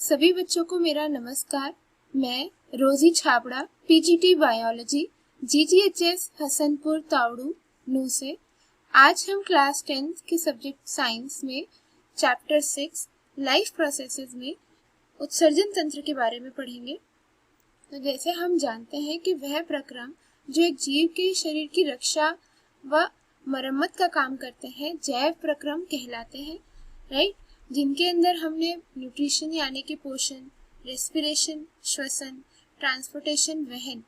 सभी बच्चों को मेरा नमस्कार। मैं रोजी छाबड़ा, पीजीटी बायोलॉजी, जीजीएचएस हसनपुर तावड़ू नू से। आज हम क्लास 10th के सब्जेक्ट साइंस में चैप्टर 6 लाइफ प्रोसेसेस में उत्सर्जन तंत्र के बारे में पढ़ेंगे। तो जैसे हम जानते हैं कि वह प्रक्रम जो एक जीव के शरीर की रक्षा व मरम्मत का काम करते हैं जैव प्रक्रम कहलाते हैं, राइट। जिनके अंदर हमने न्यूट्रिशन यानी कि पोषण, रेस्पिरेशन, श्वसन, ट्रांसपोर्टेशन, वहन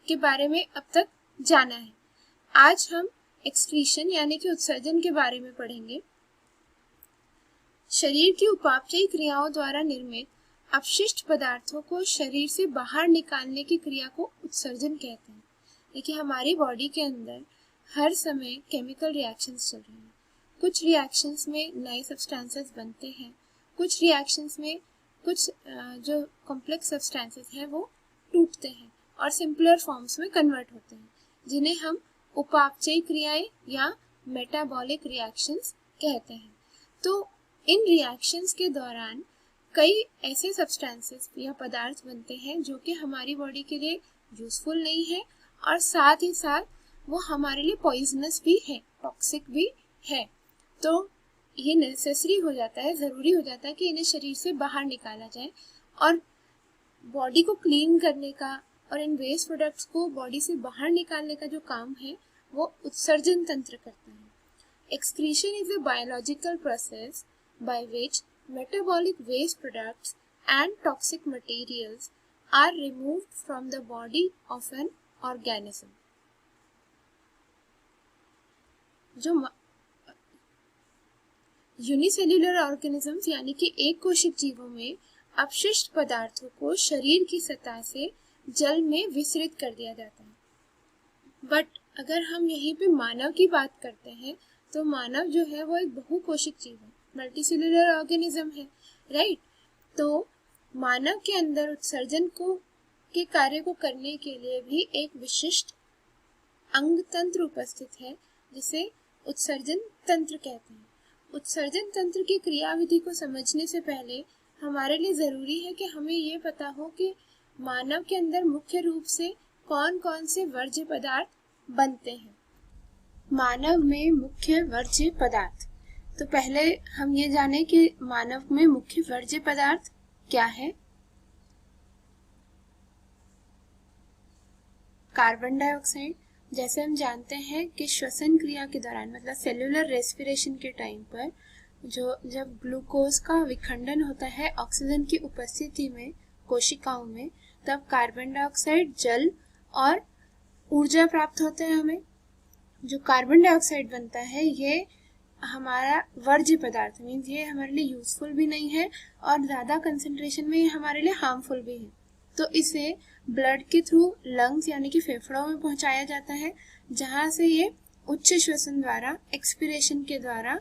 के बारे में अब तक जाना है। आज हम एक्सक्रीशन यानी कि उत्सर्जन के बारे में पढ़ेंगे। शरीर की उपापचयी क्रियाओं द्वारा निर्मित अपशिष्ट पदार्थों को शरीर से बाहर निकालने की क्रिया को उत्सर्जन कहते हैं। देखिए, हमारी बॉडी के अंदर हर समय केमिकल रिएक्शंस चल रहे हैं। कुछ रिएक्शंस में नए सब्सटेंसेस बनते हैं, कुछ रिएक्शंस में कुछ जो कॉम्प्लेक्स सब्सटेंसेस हैं वो टूटते हैं और सिंपलर फॉर्म्स में कन्वर्ट होते हैं, जिन्हें हम उपापचयी क्रियाएं या मेटाबॉलिक रिएक्शंस कहते हैं। तो इन रिएक्शंस के दौरान कई ऐसे सब्सटेंसेस या पदार्थ बनते हैं जो कि हमारी बॉडी के लिए यूजफुल नहीं है और साथ ही साथ वो हमारे लिए पॉइजनस भी है, टॉक्सिक भी है। तो ये नेसेसरी हो जाता है, ज़रूरी हो जाता है कि इन्हें शरीर से बाहर निकाला जाए। और बॉडी को क्लीन करने का और इन वेस्ट प्रोडक्ट्स को बॉडी से बाहर निकालने का जो काम है वो उत्सर्जन तंत्र करता है। Excretion is a biological process by which metabolic waste products and toxic materials are removed from the body of an organism. जो यूनिसेल्युलर ऑर्गेनिजम्स यानी कि एक कोशिक जीवों में अपशिष्ट पदार्थों को शरीर की सतह से जल में विसरित कर दिया जाता है। बट अगर हम यहीं पे मानव की बात करते हैं तो मानव जो है वो एक बहुकोशिक जीव है, मल्टीसेल्युलर ऑर्गेनिज्म है, राइट। तो मानव के अंदर उत्सर्जन के कार्य को करने के लिए भी एक विशिष्ट अंग तंत्र उपस्थित है जिसे उत्सर्जन तंत्र कहते हैं। उत्सर्जन तंत्र की क्रियाविधि को समझने से पहले हमारे लिए जरूरी है कि हमें ये पता हो कि मानव के अंदर मुख्य रूप से कौन कौन से वर्ज्य पदार्थ बनते हैं। मानव में मुख्य वर्ज्य पदार्थ, तो पहले हम ये जाने कि मानव में मुख्य वर्ज्य पदार्थ क्या है। कार्बन डाइऑक्साइड, जैसे हम जानते हैं कि श्वसन क्रिया के दौरान मतलब सेल्यूलर रेस्पिरेशन के टाइम पर जब ग्लूकोज का विखंडन होता है ऑक्सीजन की उपस्थिति में कोशिकाओं में, तब कार्बन डाइऑक्साइड, जल और ऊर्जा प्राप्त होते हैं हमें। जो कार्बन डाइऑक्साइड बनता है ये हमारा वर्ज्य पदार्थ, मीन्स ये हमारे लिए यूजफुल भी नहीं है और ज़्यादा कंसंट्रेशन में ये हमारे लिए हार्मफुल भी है। तो इसे ब्लड के थ्रू लंग्स यानी कि फेफड़ों में पहुंचाया जाता है, जहां से ये उच्च श्वसन द्वारा, एक्सपिरेशन के द्वारा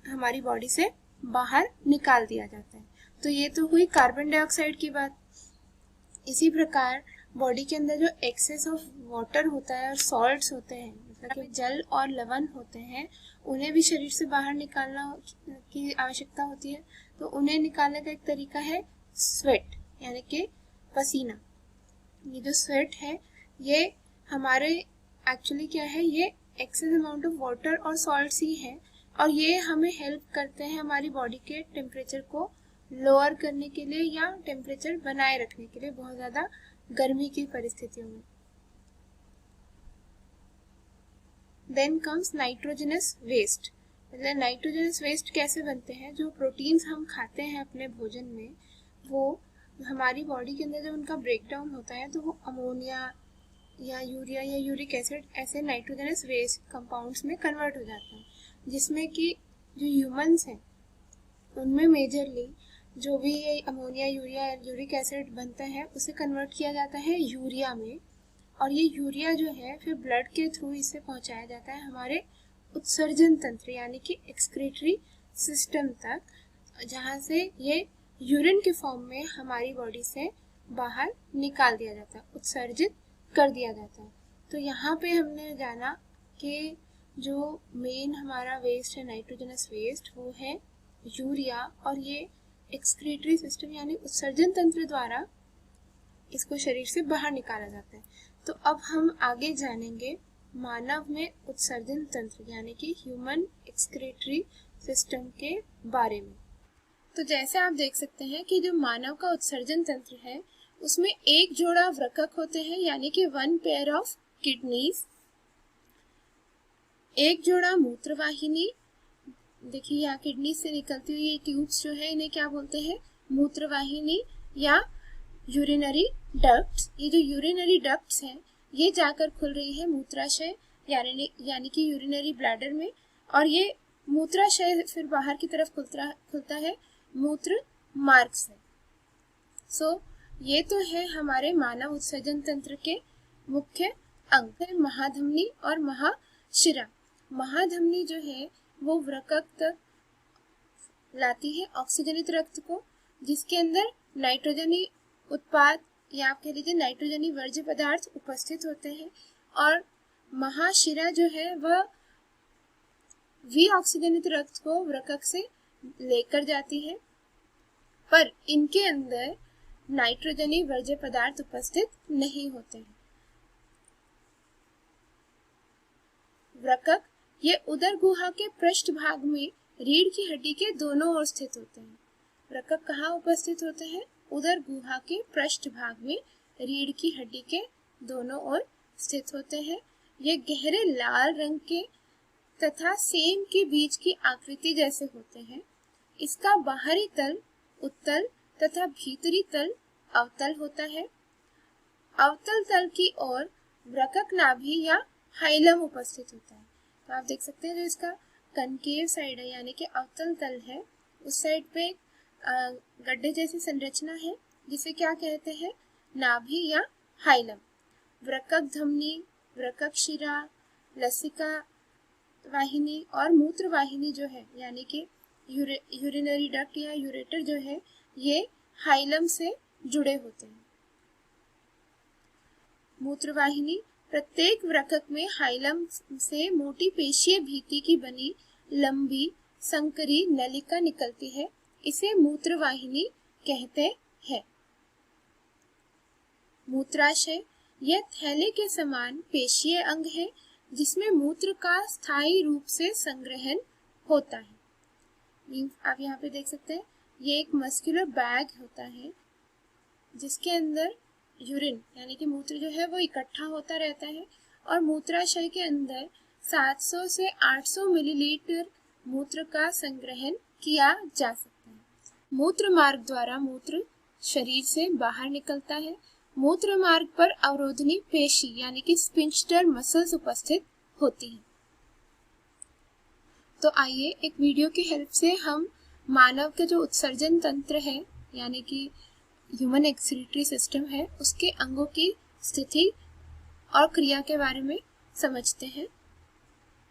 हमारी बॉडी से बाहर निकाल दिया जाता है। तो ये तो हुई कार्बन डाइऑक्साइड की बात। इसी प्रकार बॉडी के अंदर जो एक्सेस ऑफ वाटर होता है और सॉल्ट्स होते हैं, मतलब कि जल और लवण होते हैं, उन्हें भी शरीर से बाहर निकालना की आवश्यकता होती है। तो उन्हें निकालने का एक तरीका है स्वेट यानी कि पसीना। ये जो स्वेट है ये हमारे एक्चुअली क्या है, ये एक्सेस अमाउंट ऑफ वाटर और सॉल्ट्स ही है और ये हमें हेल्प करते हैं हमारी बॉडी के टेम्परेचर को लोअर करने के लिए या टेम्परेचर बनाए रखने के लिए बहुत ज़्यादा गर्मी की परिस्थितियों में। Then comes nitrogenous waste. मतलब नाइट्रोजनस वेस्ट कैसे बनते हैं, जो प्रोटीन्स हम खाते हैं अपने भोजन में, वो हमारी बॉडी के अंदर जब उनका ब्रेकडाउन होता है तो वो अमोनिया या यूरिया या यूरिक एसिड ऐसे नाइट्रोजनस वेस्ट कंपाउंड्स में कन्वर्ट हो जाता है, जिसमें कि जो ह्यूमंस हैं उनमें मेजरली जो भी ये अमोनिया, यूरिया, यूरिक एसिड बनता है उसे कन्वर्ट किया जाता है यूरिया में। और ये यूरिया जो है फिर ब्लड के थ्रू इसे पहुंचाया जाता है हमारे उत्सर्जन तंत्र यानी कि एक्सक्रीटरी सिस्टम तक, जहाँ से ये यूरिन के फॉर्म में हमारी बॉडी से बाहर निकाल दिया जाता है, उत्सर्जित कर दिया जाता है। तो यहाँ पे हमने जाना कि जो मेन हमारा वेस्ट है नाइट्रोजनस वेस्ट वो है यूरिया, और ये एक्सक्रीटरी सिस्टम यानी उत्सर्जन तंत्र द्वारा इसको शरीर से बाहर निकाला जाता है। तो अब हम आगे जानेंगे मानव में उत्सर्जन तंत्र यानी कि ह्यूमन एक्सक्रीटरी सिस्टम के बारे में। तो जैसे आप देख सकते हैं कि जो मानव का उत्सर्जन तंत्र है उसमें एक जोड़ा वृक्क होते हैं यानी कि 1 पेयर ऑफ किडनीज, एक जोड़ा मूत्रवाहिनी। देखिए यहाँ किडनी से निकलती हुई ये ट्यूब्स जो है इन्हें क्या बोलते हैं, मूत्रवाहिनी या यूरिनरी डक्ट्स। ये जो यूरिनरी डक्ट्स हैं ये जाकर खुल रही है मूत्राशय यानी कि यूरिनरी ब्लैडर में, और ये मूत्राशय फिर बाहर की तरफ खुलता है मूत्र मार्ग से। सो ये तो है हमारे मानव उत्सर्जन तंत्र के मुख्य अंग है, महाधमनी और महाशिरा। महाधमनी जो है वो वृक्क तक लाती है ऑक्सीजनित रक्त को, जिसके अंदर नाइट्रोजनी उत्पाद या आप कह लीजिए नाइट्रोजनी वर्ज्य पदार्थ उपस्थित होते हैं, और महाशिरा जो है वह विऑक्सीजनित रक्त को वृक्क से लेकर जाती है, पर इनके अंदर नाइट्रोजनी वर्ज्य पदार्थ उपस्थित नहीं होते हैं। वृक्क ये उदर गुहा के पृष्ठ भाग में रीढ़ की हड्डी के दोनों ओर स्थित होते हैं। वृक्क कहाँ उपस्थित होते हैं, उदर गुहा के पृष्ठ भाग में रीढ़ की हड्डी के दोनों ओर स्थित होते हैं। ये गहरे लाल रंग के तथा सेम के बीच की आकृति जैसे होते हैं। इसका बाहरी तल उत्तल तथा भीतरी तल अवतल होता है। अवतल तल की ओर वृक्क नाभि या हाइलम उपस्थित होता है। तो आप देख सकते हैं जो इसका कनकेव साइड है यानी कि अवतल तल है, उस साइड पे गड्ढे जैसी संरचना है जिसे क्या कहते हैं, नाभि या हाइलम। वृक्क धमनी, वृक्क शिरा, लसिका वाहिनी और मूत्र वाहिनी जो है यानी कि यूरिनरी डक्ट या यूरेटर जो है ये हाइलम से जुड़े होते हैं। मूत्रवाहिनी, प्रत्येक वृक्क में हाइलम से मोटी पेशीय भीति की बनी लंबी संकरी नलिका निकलती है, इसे मूत्रवाहिनी कहते हैं। मूत्राशय यह थैले के समान पेशीय अंग है जिसमें मूत्र का स्थायी रूप से संग्रहण होता है। आप यहाँ पे देख सकते हैं ये एक मस्कुलर बैग होता है जिसके अंदर यूरिन यानी कि मूत्र जो है वो इकट्ठा होता रहता है, और मूत्राशय के अंदर 700 से 800 मिलीलीटर मूत्र का संग्रहण किया जा सकता है। मूत्र मार्ग द्वारा मूत्र शरीर से बाहर निकलता है। मूत्र मार्ग पर अवरोधनी पेशी यानी कि स्पिंक्टर मसल्स उपस्थित होती हैं। तो आइए एक वीडियो की हेल्प से हम मानव के जो उत्सर्जन तंत्र है यानी कि ह्यूमन एक्सक्रीटरी सिस्टम है उसके अंगों की स्थिति और क्रिया के बारे में समझते हैं।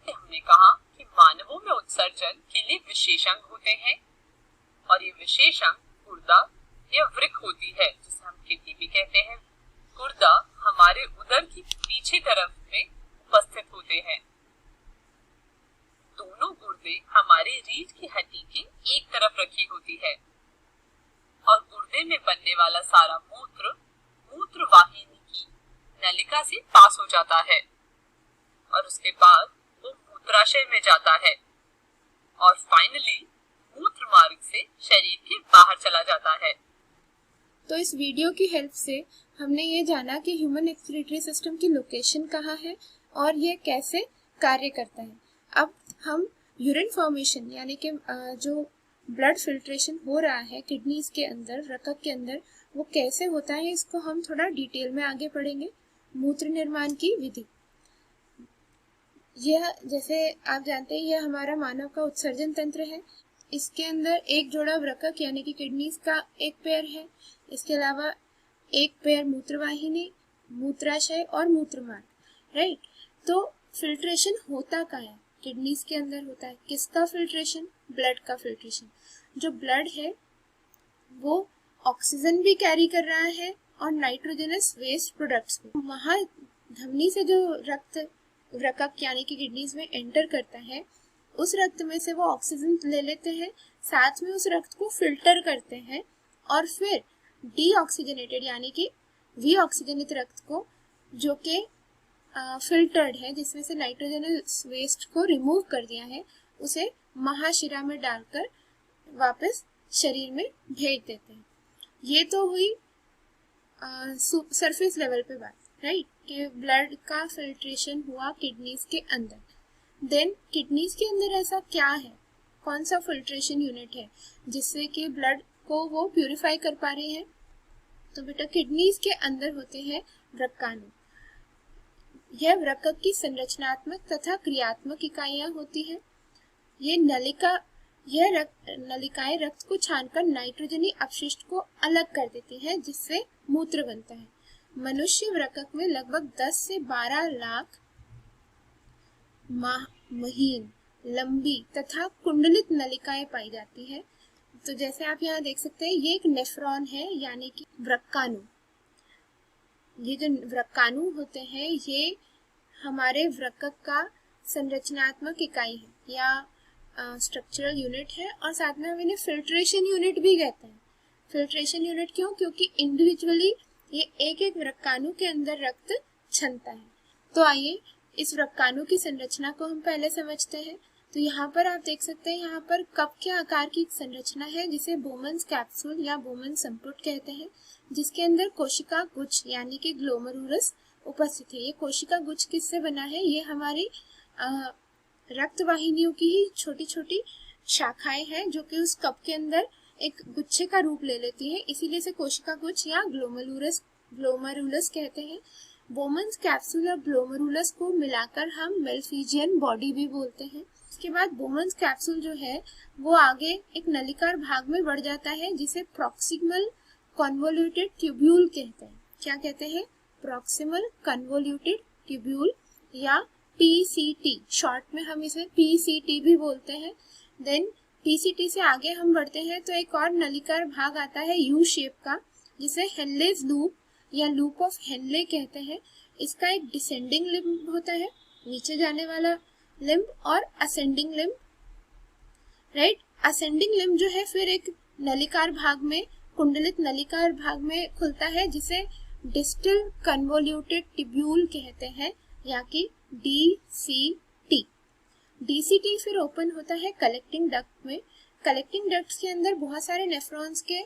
हमने कहा कि मानवों में उत्सर्जन के लिए विशेष अंग होते हैं और ये विशेष अंग गुर्दा या वृक्क होती है जिसे हम किडनी भी कहते हैं। गुर्दा हमारे उदर की पीछे तरफ में उपस्थित होते हैं। दोनों गुर्दे हमारे रीढ़ की हड्डी के एक तरफ रखी होती है और गुर्दे में बनने वाला सारा मूत्र मूत्रवाहिनी की नलिका से पास हो जाता है और उसके बाद वो मूत्राशय में जाता है और फाइनली मूत्र मार्ग से शरीर के बाहर चला जाता है। तो इस वीडियो की हेल्प से हमने ये जाना कि ह्यूमन एक्सक्रीटरी सिस्टम की लोकेशन कहाँ है और ये कैसे कार्य करता है। अब हम यूरिन फॉर्मेशन यानी कि जो ब्लड फिल्ट्रेशन हो रहा है किडनीज के अंदर, वृक्क के अंदर, वो कैसे होता है इसको हम थोड़ा डिटेल में आगे पढ़ेंगे। मूत्र निर्माण की विधि, यह जैसे आप जानते हैं यह हमारा मानव का उत्सर्जन तंत्र है। इसके अंदर एक जोड़ा वृक्क यानी कि किडनीज का एक पेयर है, इसके अलावा एक पेयर मूत्रवाहिनी, मूत्राशय और मूत्रमार्ग, राइट। तो फिल्ट्रेशन होता क्या है, किडनीज के अंदर होता है। किसका फिल्ट्रेशन, ब्लड का फिल्ट्रेशन। जो ब्लड है वो ऑक्सीजन भी कैरी कर रहा है और नाइट्रोजनस वेस्ट प्रोडक्ट्स को। महाधमनी से जो रक्त वृक्क यानी कि किडनीज में एंटर करता है उस रक्त में से वो ऑक्सीजन ले लेते हैं, साथ में उस रक्त को फिल्टर करते हैं और फिर डीऑक्सीजनेटेड यानी कि विऑक्सीजनित रक्त को, जो कि फिल्टर्ड है, जिसमें से नाइट्रोजनस वेस्ट को रिमूव कर दिया है, उसे महाशिरा में डालकर वापस शरीर में भेज देते हैं। ये तो हुई सरफेस लेवल पे बात, राइट, कि ब्लड का फिल्ट्रेशन हुआ किडनीज के अंदर। देन किडनीज के अंदर ऐसा क्या है, कौन सा फिल्ट्रेशन यूनिट है जिससे कि ब्लड को वो प्यूरिफाई कर पा रहे हैं? तो बेटा किडनीज के अंदर होते हैं व्रक्काणु। यह वृक्क की संरचनात्मक तथा क्रियात्मक इकाइयां होती हैं। नलिकाएं रक्त को छानकर नाइट्रोजनी अपशिष्ट को अलग कर देती हैं, जिससे मूत्र बनता है। मनुष्य वृक्क में लगभग 10 से 12 लाख महीन, लंबी तथा कुंडलित नलिकाएं पाई जाती है। तो जैसे आप यहाँ देख सकते हैं, ये एक नेफ्रॉन है यानी कि वृक्काणु। ये जो वृक्काणु होते हैं ये हमारे वृक्क का संरचनात्मक इकाई है या स्ट्रक्चरल यूनिट है, और साथ में हम इन्हें फिल्ट्रेशन यूनिट भी कहते हैं। फिल्ट्रेशन यूनिट क्यों? क्योंकि इंडिविजुअली ये एक एक वृक्काणु के अंदर रक्त छनता है। तो आइए इस वृक्काणु की संरचना को हम पहले समझते हैं। तो यहाँ पर आप देख सकते हैं, यहाँ पर कप के आकार की एक संरचना है जिसे बोमन्स कैप्सूल या बोमन्स संपुट कहते हैं, जिसके अंदर कोशिका गुच्छ यानी कि ग्लोमेरुलस उपस्थित है। ये कोशिका गुच्छ किससे बना है? ये हमारी रक्त वाहिनियों की ही छोटी छोटी शाखाएं हैं जो कि उस कप के अंदर एक गुच्छे का रूप ले लेती है, इसीलिए इसे कोशिका गुच्छ या ग्लोमेरुलस कहते हैं। बोमन्स कैप्सूल और ग्लोमेरुलस को मिलाकर हम मेलफिजियन बॉडी भी बोलते हैं। इसके बाद बोमन्स कैप्सूल जो है वो आगे एक नलिकार भाग में बढ़ जाता है, जिसे प्रॉक्सिमल कन्वोल्यूटेड ट्यूब्यूल कहते हैं। क्या कहते हैं? प्रॉक्सिमल कन्वोल्यूटेड ट्यूब्यूल या PCT, शॉर्ट में हम इसे PCT भी बोलते हैं। देन PCT से आगे हम बढ़ते हैं तो एक और नलिकार भाग आता है U शेप का, जिसे हेनलेज लूप या लूप ऑफ हेनले कहते हैं। इसका एक डिसेंडिंग लिम्ब होता है, नीचे जाने वाला लिम्ब, और ascending limb, right. Ascending limb जो है फिर एक नलिकार भाग में, कुंडलित नलिकार भाग में खुलता है, जिसे डिस्टल कन्वोल्यूटेड ट्यूब्यूल कहते हैं या कि DCT। DCT फिर ओपन होता है कलेक्टिंग डक्ट में। कलेक्टिंग डक्ट्स के अंदर बहुत सारे नेफ्रॉन्स के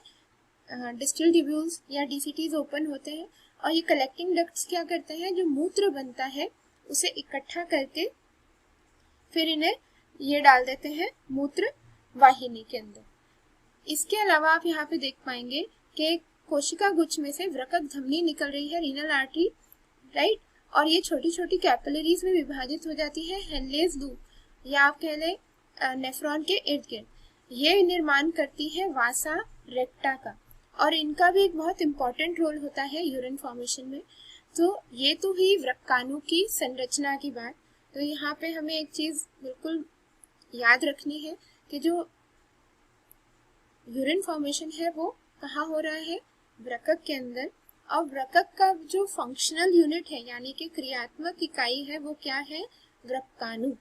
डिस्टल ट्यूब्यूल्स या DCTs ओपन होते हैं, और ये कलेक्टिंग डक्ट्स क्या करते हैं? जो मूत्र बनता है उसे इकट्ठा करके फिर इन्हें ये डाल देते हैं मूत्र वाहिनी के अंदर। इसके अलावा आप यहाँ पे देख पाएंगे कि कोशिका गुच्छ में से वृक्क धमनी निकल रही है, रीनल आर्टरी, राइट, और ये छोटी छोटी कैपिलरीज में विभाजित हो जाती है हेनलेज लूप या आप कह लें नेफ्रॉन के इर्द गिर्द। ये निर्माण करती है वासा रेक्टा का, और इनका भी एक बहुत इंपॉर्टेंट रोल होता है यूरिन फॉर्मेशन में। तो ये तो ही वृक्काणु की संरचना की बात। तो यहाँ पे हमें एक चीज बिल्कुल याद रखनी है कि जो यूरिन फॉर्मेशन है वो कहाँ हो रहा है? वृक्क के अंदर। और वृक्क का जो फंक्शनल यूनिट है यानी कि क्रियात्मक इकाई है वो क्या है? वृक्काणु।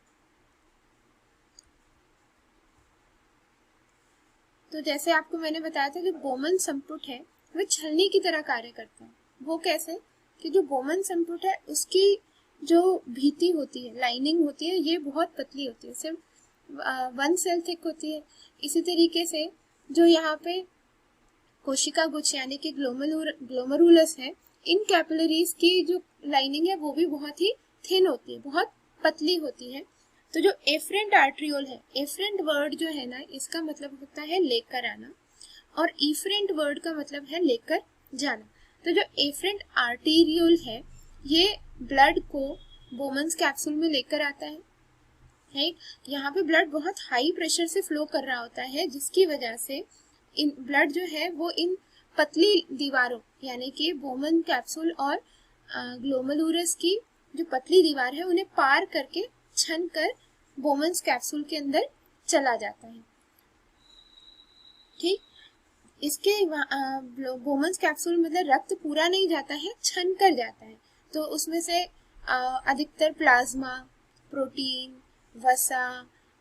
तो जैसे आपको मैंने बताया था कि बोमन संपुट है वह छलनी की तरह कार्य करता है। वो कैसे? कि जो बोमन संपुट है उसकी जो भीति होती है, लाइनिंग होती है, ये बहुत पतली होती है, सिर्फ 1 सेल थिक होती है। इसी तरीके से जो यहाँ पे कोशिका गुच्छ यानी कि ग्लोमेरुलस है, इन कैपिलरीज की जो लाइनिंग है वो भी बहुत ही थिन होती है, बहुत पतली होती है। तो जो एफरेंट आर्ट्रियोल है, एफरेंट वर्ड जो है ना, इसका मतलब होता है लेकर आना, और इफरेंट वर्ड का मतलब है लेकर जाना। तो जो एफरेंट आर्टेरियोल है ये ब्लड को बोमन्स कैप्सूल में लेकर आता है, राइट। यहाँ पे ब्लड बहुत हाई प्रेशर से फ्लो कर रहा होता है, जिसकी वजह से इन ब्लड जो है वो इन पतली दीवारों यानी कि बोमन कैप्सूल और ग्लोमेरुलस की जो पतली दीवार है उन्हें पार करके छन कर बोमन्स कैप्सूल के अंदर चला जाता है, ठीक। इसके बोमन्स कैप्सूल मतलब रक्त पूरा नहीं जाता है, छन कर जाता है। तो उसमें से अधिकतर प्लाज्मा, प्रोटीन, वसा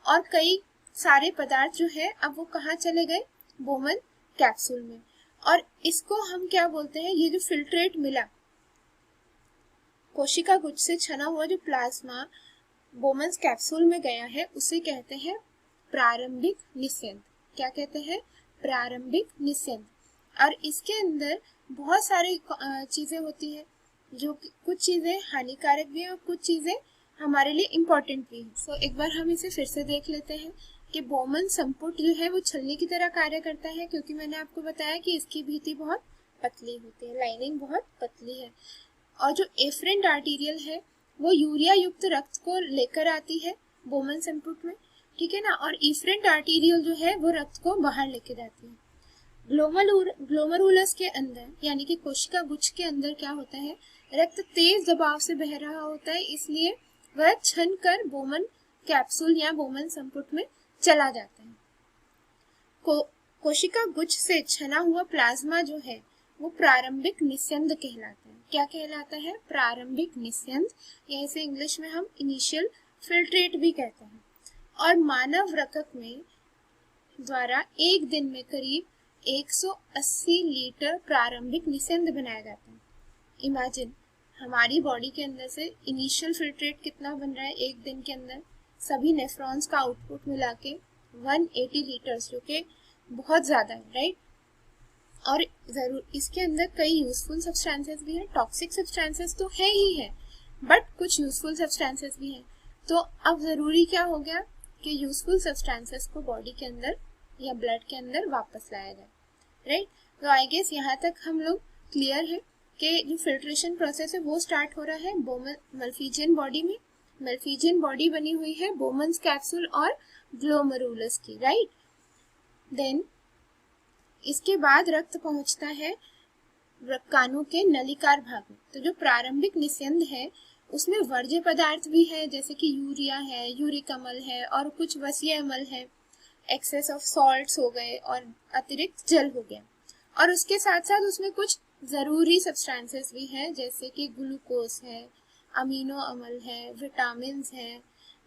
और कई सारे पदार्थ जो है अब वो कहाँ चले गए, बोमन कैप्सूल में। और इसको हम क्या बोलते हैं, ये जो फिल्ट्रेट मिला, कोशिका गुच्छ से छना हुआ जो प्लाज्मा बोमन कैप्सूल में गया है, उसे कहते हैं प्रारंभिक निस्यंद। क्या कहते हैं, प्रारंभिक निस्यंद। और इसके अंदर बहुत सारी चीजें होती है, जो कुछ चीजें हानिकारक भी है और कुछ चीजें हमारे लिए इम्पोर्टेंट भी है। सो एक बार हम इसे फिर से देख लेते हैं कि बोमन संपुट जो है वो छलनी की तरह कार्य करता है, क्योंकि मैंने आपको बताया कि इसकी भित्ति बहुत पतली होती है, लाइनिंग बहुत पतली है। और जो एफरेंट आर्टीरियल है वो यूरिया युक्त रक्त को लेकर आती है बोमन संपुट में, ठीक है ना। और इफरेंट आर्टीरियल जो है वो रक्त को बाहर लेके जाती है। ग्लोमरुलस के अंदर यानी कि कोशिका गुच्छ के अंदर क्या होता है, रक्त तेज दबाव से बह रहा होता है, इसलिए वह छन कर बोमन कैप्सूल या बोमन संपुट में चला जाता है। कोशिका गुच्छ से छना हुआ प्लाज्मा जो है वो प्रारंभिक निस्यंद कहलाता है। क्या कहलाता है, प्रारंभिक निस्यंद, या इसे इंग्लिश में हम इनिशियल फिल्ट्रेट भी कहते हैं। और मानव रकक में द्वारा एक दिन में करीब 180 लीटर प्रारंभिक निस्यंद बनाया जाता है। इमेजिन, हमारी बॉडी के अंदर से इनिशियल फिल्ट्रेट कितना बन रहा है एक दिन के अंदर, सभी नेफ्रॉन्स का आउटपुट मिला के 180 लीटर्स, जो कि बहुत ज्यादा है, राइट। और जरूर इसके अंदर कई यूजफुल सब्सटेंसेस भी हैं, टॉक्सिक सब्सटेंसेस तो है ही है, बट कुछ यूजफुल सब्सटेंसेस भी हैं। तो अब जरूरी क्या हो गया कि यूजफुल सब्सटेंसेस को बॉडी के अंदर या ब्लड के अंदर वापस लाया जाए, राइट। तो आई गेस यहाँ तक हम लोग क्लियर है कि जो फिल्ट्रेशन प्रोसेस है वो स्टार्ट हो रहा है मल्फीजियन बॉडी में। मल्फीजियन बॉडी बनी हुई है बोमन कैप्सूल और ग्लोमरुलस की, राइट। देन इसके बाद रक्त पहुंचता है रक्काणु के नलिकार भाग में। तो जो प्रारंभिक निस्यंद है उसमें वर्ज्य पदार्थ भी है, जैसे कि यूरिया है, यूरिक अम्ल है और कुछ वसीय अम्ल है, एक्सेस ऑफ सॉल्ट्स हो गए और अतिरिक्त जल हो गया। और उसके साथ साथ उसमें कुछ जरूरी सब्सटेंसेस भी हैं, जैसे कि ग्लूकोज है, अमीनो अम्ल है, विटामिन है,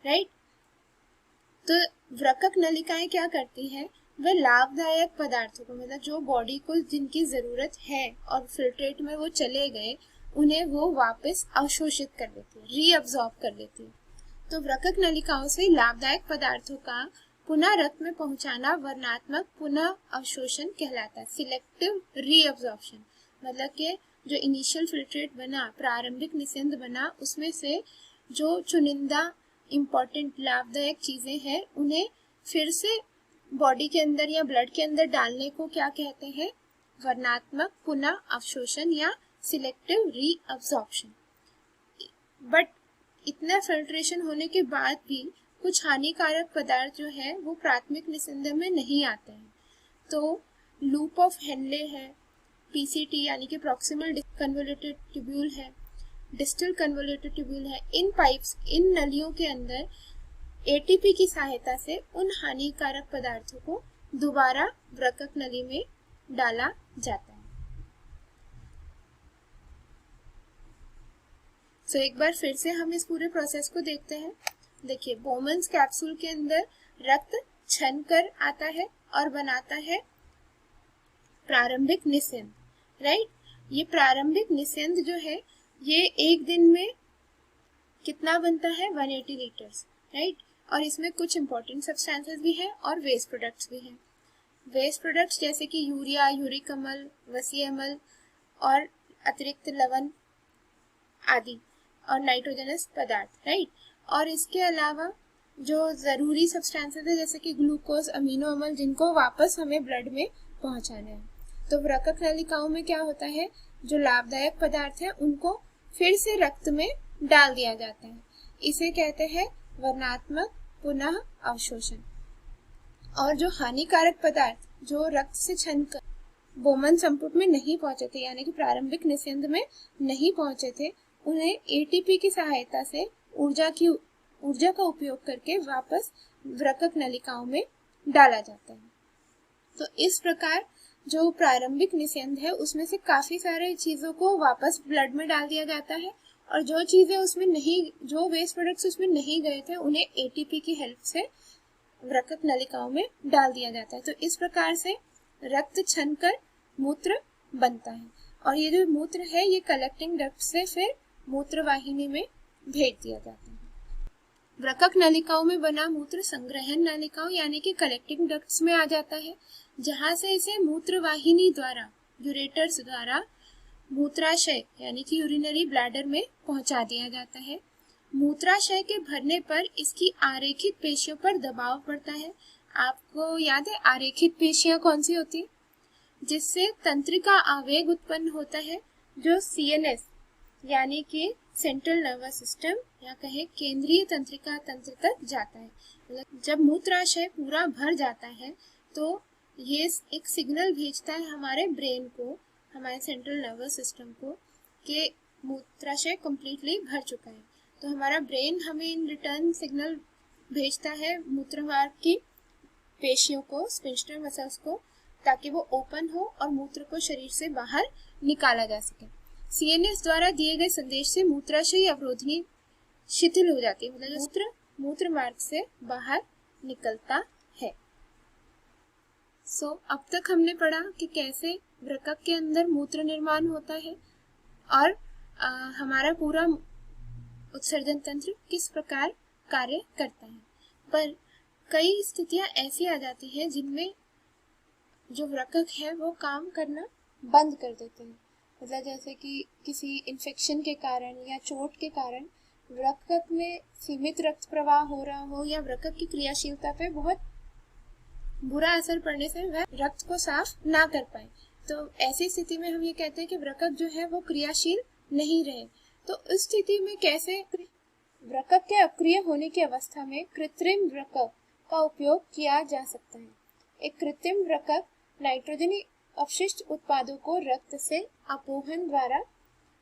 राइट। तो वृक्क नलिकाएं क्या करती है, वे लाभदायक पदार्थों को, मतलब जो बॉडी को जिनकी जरूरत है और फिल्ट्रेट में वो चले गए, उन्हें वो वापस अवशोषित कर लेती है, रीअब्सॉर्ब कर लेती है। तो वृक्क नलिकाओं से लाभदायक पदार्थों का पुनः रक्त में पहुंचाना वर्णात्मक पुनः अवशोषण कहलाता है, सिलेक्टिव रीअब्सॉर्प्शन। मतलब कि जो इनिशियल फिल्ट्रेट बना, प्रारंभिक निस्यंद बना, उसमें से जो चुनिंदा इम्पोर्टेंट लाभदायक चीजें हैं उन्हें फिर से बॉडी के अंदर या ब्लड के अंदर डालने को क्या कहते हैं, वर्णात्मक पुनः अवशोषण या सिलेक्टिव रीअब्सॉर्प्शन। बट इतना फिल्ट्रेशन होने के बाद भी कुछ हानिकारक पदार्थ जो है वो प्राथमिक निस्यंद में नहीं आते हैं। तो लूप ऑफ हेनले है, पीसीटी यानी कि प्रॉक्सिमल कन्वोल्यूटेड ट्यूब्यूल है, डिस्टल कन्वोल्यूटेड ट्यूब्यूल है। इन पाइप्स, इन नलियों के अंदर एटीपी की सहायता से उन हानिकारक पदार्थों को दोबारा वृक्क नली में डाला जाता है। सो एक बार फिर से हम इस पूरे प्रोसेस को देखते हैं। देखिए, बोमन कैप्सूल के अंदर रक्त छन कर आता है और बनाता है प्रारंभिक निस्यंद, राइट। ये प्रारंभिक निस्यंद जो है ये एक दिन में कितना बनता है, 180 लीटर्स, राइट। और इसमें कुछ इंपॉर्टेंट सब्सटेंसेस भी हैं और वेस्ट प्रोडक्ट्स भी हैं। वेस्ट प्रोडक्ट्स जैसे कि यूरिया, यूरिक अम्ल, वसीय अम्ल और अतिरिक्त लवण आदि और नाइट्रोजनस पदार्थ, राइट। और इसके अलावा जो जरूरी सब्सटेंसेस है जैसे कि ग्लूकोज, अमीनो अम्ल, जिनको वापस हमें ब्लड में पहुंचाना है। तो वृक्क नलिकाओं में क्या होता है, जो लाभदायक पदार्थ है उनको फिर से रक्त में डाल दिया जाता है। इसे कहते हैं वर्णात्मक पुनः अवशोषण। और जो हानिकारक पदार्थ जो रक्त से छनकर बोमन संपुट में नहीं पहुंचे थे, यानी कि प्रारंभिक निस्यंद में नहीं पहुंचे थे, उन्हें एटीपी की सहायता से ऊर्जा का उपयोग करके वापस वृक्क नलिकाओं में डाला जाता है। तो इस प्रकार जो प्रारंभिक निस्यंद है उसमें से काफी सारे चीजों को वापस ब्लड में डाल दिया जाता है, और जो चीजें उसमें नहीं, जो वेस्ट प्रोडक्ट्स उसमें नहीं गए थे, उन्हें एटीपी की हेल्प से वृक्क नलिकाओं में डाल दिया जाता है। तो इस प्रकार से रक्त छनकर मूत्र बनता है और ये जो मूत्र है ये कलेक्टिंग डक्ट से फिर मूत्र वाहिनी में भेज दिया जाता है। वृक्क नलिकाओं में बना मूत्र संग्रहण नलिकाओं यानी कि कलेक्टिंग डक्ट्स में आ जाता है, जहां से इसे मूत्र वाहिनी द्वारा यूरेटर्स द्वारा मूत्राशय यानी कि यूरिनरी ब्लैडर में पहुंचा दिया जाता है। मूत्राशय के भरने पर इसकी आरेखित पेशियों पर दबाव पड़ता है। आपको याद है आरेखित पेशियां कौन सी होती है? जिससे तंत्रिका आवेग उत्पन्न होता है जो सीएनएस यानी कि सेंट्रल नर्वस सिस्टम या कहे केंद्रीय तंत्रिका तंत्र तक जाता है। मतलब जब मूत्राशय पूरा भर जाता है तो ये एक सिग्नल भेजता है हमारे ब्रेन को, हमारे सेंट्रल नर्वस सिस्टम को कि मूत्राशय कंप्लीटली भर चुका है। तो हमारा ब्रेन हमें इन रिटर्न सिग्नल भेजता है मूत्रमार्ग की पेशियों को, स्फिंक्टर मसल्स को, ताकि वो ओपन हो और मूत्र को शरीर से बाहर निकाला जा सके। सीएनएस द्वारा दिए गए संदेश से मूत्राशय अवरोधनी शिथिल हो जाती है, मतलब मूत्र मार्ग से बाहर निकलता है। अब तक हमने पढ़ा कि कैसे वृक्क के अंदर मूत्र निर्माण होता है और हमारा पूरा उत्सर्जन तंत्र किस प्रकार कार्य करता है। पर कई स्थितियां ऐसी आ जाती हैं जिनमें जो वृक्क है वो काम करना बंद कर देते हैं। मतलब जैसे कि किसी इन्फेक्शन के कारण या चोट के कारण वृक्क में सीमित रक्त प्रवाह हो रहा हो या वृक्क की क्रियाशीलता पे बहुत बुरा असर पड़ने से वह रक्त को साफ ना कर पाए, तो ऐसी स्थिति में हम ये कहते हैं कि वृक्क जो है वो क्रियाशील नहीं रहे। तो इस स्थिति में कैसे वृक्क के अक्रिय होने की अवस्था में कृत्रिम वृक्क का उपयोग किया जा सकता है। एक कृत्रिम वृक्क नाइट्रोजनी अपशिष्ट उत्पादों को रक्त से अपोहन द्वारा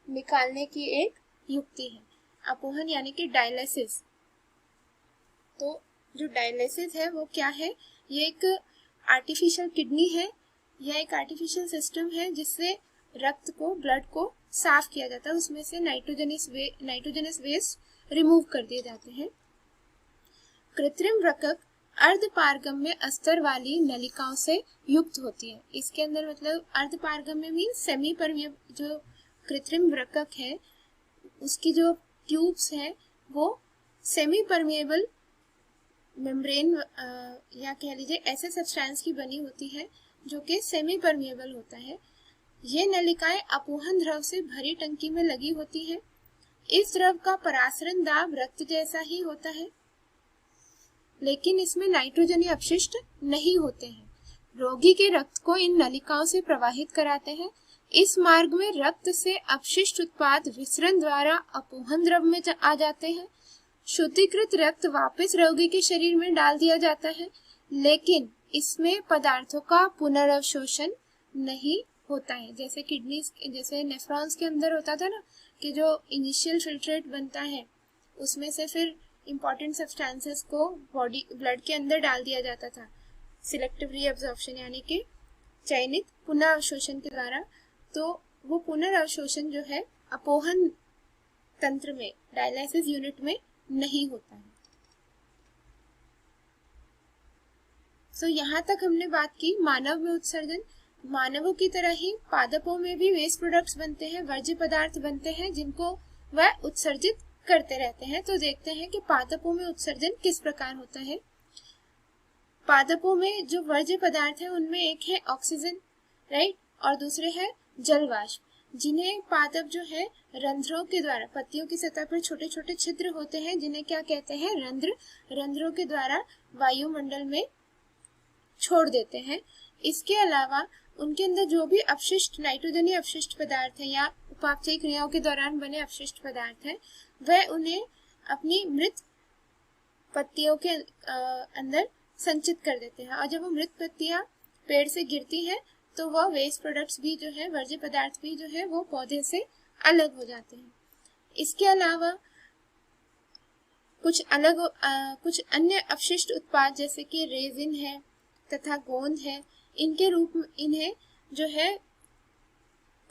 निकालने की एक युक्ति है। अपोहन यानी कि डायलिसिस। तो जो डायलिसिस है वो क्या है? ये एक आर्टिफिशियल किडनी है या एक आर्टिफिशियल सिस्टम है जिससे रक्त को, ब्लड को साफ किया जाता है, उसमें से नाइट्रोजनस वेस्ट रिमूव कर दिए जाते हैं। कृत्रिम वृक्क अर्धपारगम्य अस्तर वाली नलिकाओं से युक्त होती है। इसके अंदर मतलब अर्धपारगम्य मीन सेमी परमिएबल, जो कृत्रिम वृक्क है उसकी जो ट्यूब्स है वो सेमी परमिएबल मेम्ब्रेन या कह लीजिए ऐसे सब्सटेंस की बनी होती है जो कि सेमी परमिएबल होता है। ये नलिकाएं अपोहन द्रव से भरी टंकी में लगी होती है। इस द्रव का परासरण दाब रक्त जैसा ही होता है, लेकिन इसमें नाइट्रोजनी अपशिष्ट नहीं होते हैं। रोगी के रक्त को इन नलिकाओं से प्रवाहित कराते हैं। इस मार्ग में रक्त से अपशिष्ट उत्पाद विसरण द्वारा अपोहन द्रव में आ जाते हैं। शुद्धिकृत रक्त वापस रोगी के शरीर में डाल दिया जाता है, लेकिन इसमें पदार्थों का पुनर्अवशोषण नहीं होता है। जैसे किडनी, जैसे नेफ्रॉन्स के अंदर होता था ना कि जो इनिशियल फिल्ट्रेट बनता है उसमें से फिर इंपॉर्टेंट सब्सटेंसेस को बॉडी ब्लड के अंदर डाल दिया जाता था सिलेक्टिव रीअब्जॉर्प्शन यानी कि चयनित पुनर्अवशोषण के द्वारा। तो वो पुनर्अवशोषण जो है अपोहन तंत्र में, डायलिसिस यूनिट में नहीं होता है। यहाँ तक हमने बात की मानव में उत्सर्जन। मानवों की तरह ही पादपों में भी वेस्ट प्रोडक्ट्स बनते हैं, वर्ज्य पदार्थ बनते हैं जिनको वह उत्सर्जित करते रहते हैं। तो देखते हैं कि पादपों में उत्सर्जन किस प्रकार होता है। पादपों में जो वर्ज्य पदार्थ है उनमें एक है ऑक्सीजन, राइट, और दूसरे है जलवाष्प, जिन्हें पादप जो है रंध्रों के द्वारा, पत्तियों की सतह पर छोटे छोटे छिद्र होते हैं जिन्हें क्या कहते हैं? रंध्र। रंध्रों के द्वारा वायुमंडल में छोड़ देते हैं। इसके अलावा उनके अंदर जो भी अपशिष्ट नाइट्रोजनी अपशिष्ट पदार्थ है या उपापचयी क्रियाओं के दौरान बने अपशिष्ट पदार्थ है वह उन्हें अपनी मृत पत्तियों के अंदर संचित कर देते हैं। और जब वो मृत पत्तियां पेड़ से गिरती हैं तो वह वेस्ट प्रोडक्ट्स भी जो है, वर्ज्य पदार्थ भी जो है वो पौधे से अलग हो जाते हैं। इसके अलावा कुछ अन्य अपशिष्ट उत्पाद जैसे कि रेजिन है तथा गोंद है, इनके रूप में इन्हें जो है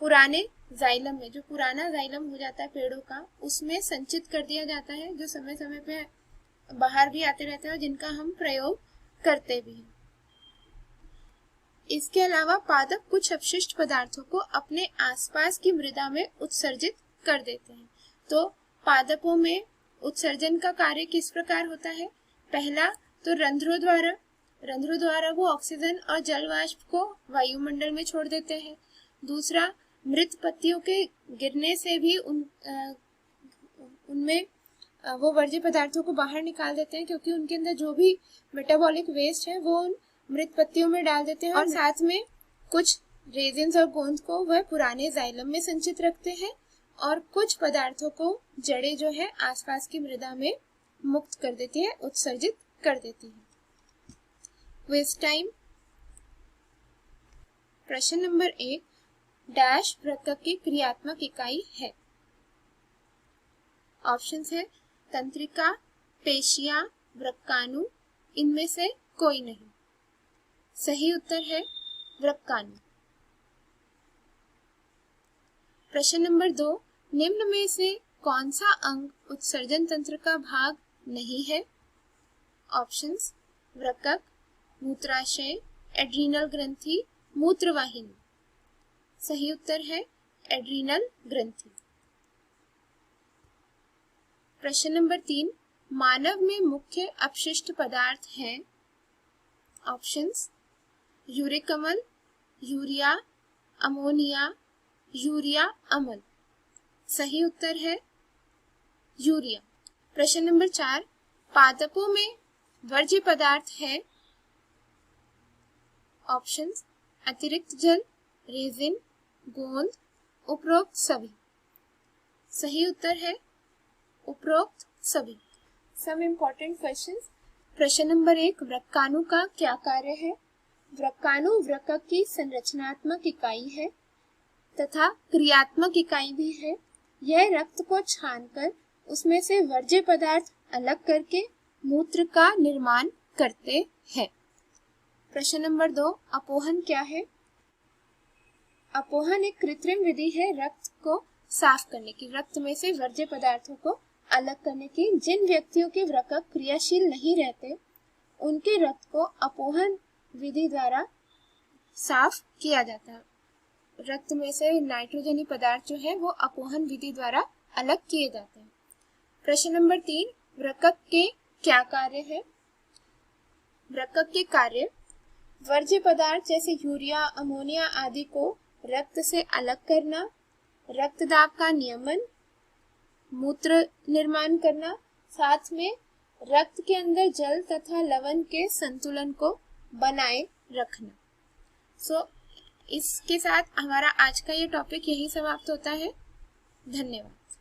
पुराने जाइलम में, जो पुराना जाइलम हो जाता है पेड़ों का, उसमें संचित कर दिया जाता है, जो समय समय पे बाहर भी आते रहते हैं और जिनका हम प्रयोग करते भी हैं। इसके अलावा पादप कुछ अपशिष्ट पदार्थों को अपने आसपास की मृदा में उत्सर्जित कर देते हैं। तो पादपों में उत्सर्जन का कार्य किस प्रकार होता है? पहला तो रंध्रों द्वारा वो ऑक्सीजन और जल वाष्प को वायुमंडल में छोड़ देते हैं। दूसरा, मृत पत्तियों के गिरने से भी उनमें वो वर्ज्य पदार्थों को बाहर निकाल देते हैं, क्योंकि उनके अंदर जो भी मेटाबॉलिक वेस्ट है वो उन मृत पत्तियों में डाल देते हैं। और साथ में कुछ रेजिन्स और गोंद को वह पुराने जाइलम में संचित रखते हैं और कुछ पदार्थों को जड़ें जो है आसपास की मृदा में मुक्त कर देती है, उत्सर्जित कर देती है। Quiz time. प्रश्न नंबर 1, डैश वृक्क की क्रियात्मक इकाई है। ऑप्शंस है तंत्रिका, पेशियां, वृक्काणु, इनमें से कोई नहीं। सही उत्तर है वृक्काणु। प्रश्न नंबर 2, निम्न में से कौन सा अंग उत्सर्जन तंत्र का भाग नहीं है? ऑप्शंस वृक्क, मूत्राशय, एड्रीनल ग्रंथि, मूत्रवाहिनी। सही उत्तर है एड्रीनल ग्रंथि। प्रश्न नंबर 3, मानव में मुख्य अपशिष्ट पदार्थ हैं। ऑप्शंस यूरिक अम्ल, यूरिया, अमोनिया, यूरिया अम्ल। सही उत्तर है यूरिया। प्रश्न नंबर 4, पादपों में वर्ज्य पदार्थ है। ऑप्शंस अतिरिक्त जल, रेजिन, गोंद, उपरोक्त सभी। सही उत्तर है उपरोक्त सभी। Some important questions. प्रश्न नंबर 1, वृक्काणु का क्या कार्य है? वृक्काणु वृक्क की संरचनात्मक इकाई है तथा क्रियात्मक इकाई भी है। यह रक्त को छानकर उसमें से वर्ज्य पदार्थ अलग करके मूत्र का निर्माण करते हैं। प्रश्न नंबर 2, अपोहन क्या है? अपोहन एक कृत्रिम विधि है रक्त को साफ करने की, रक्त में से वर्ज्य पदार्थों को अलग करने की। जिन व्यक्तियों के वृक्क क्रियाशील नहीं रहते उनके रक्त को अपोहन विधि द्वारा साफ किया जाता है। रक्त में से नाइट्रोजनी पदार्थ जो है वो अपोहन विधि द्वारा अलग किए जाते हैं। प्रश्न नंबर 3, वृक्क के क्या कार्य है? वृक्क के कार्य वर्ज्य पदार्थ जैसे यूरिया, अमोनिया आदि को रक्त से अलग करना, रक्त दाब का नियमन, मूत्र निर्माण करना, साथ में रक्त के अंदर जल तथा लवण के संतुलन को बनाए रखना। इसके साथ हमारा आज का ये टॉपिक यही समाप्त होता है। धन्यवाद।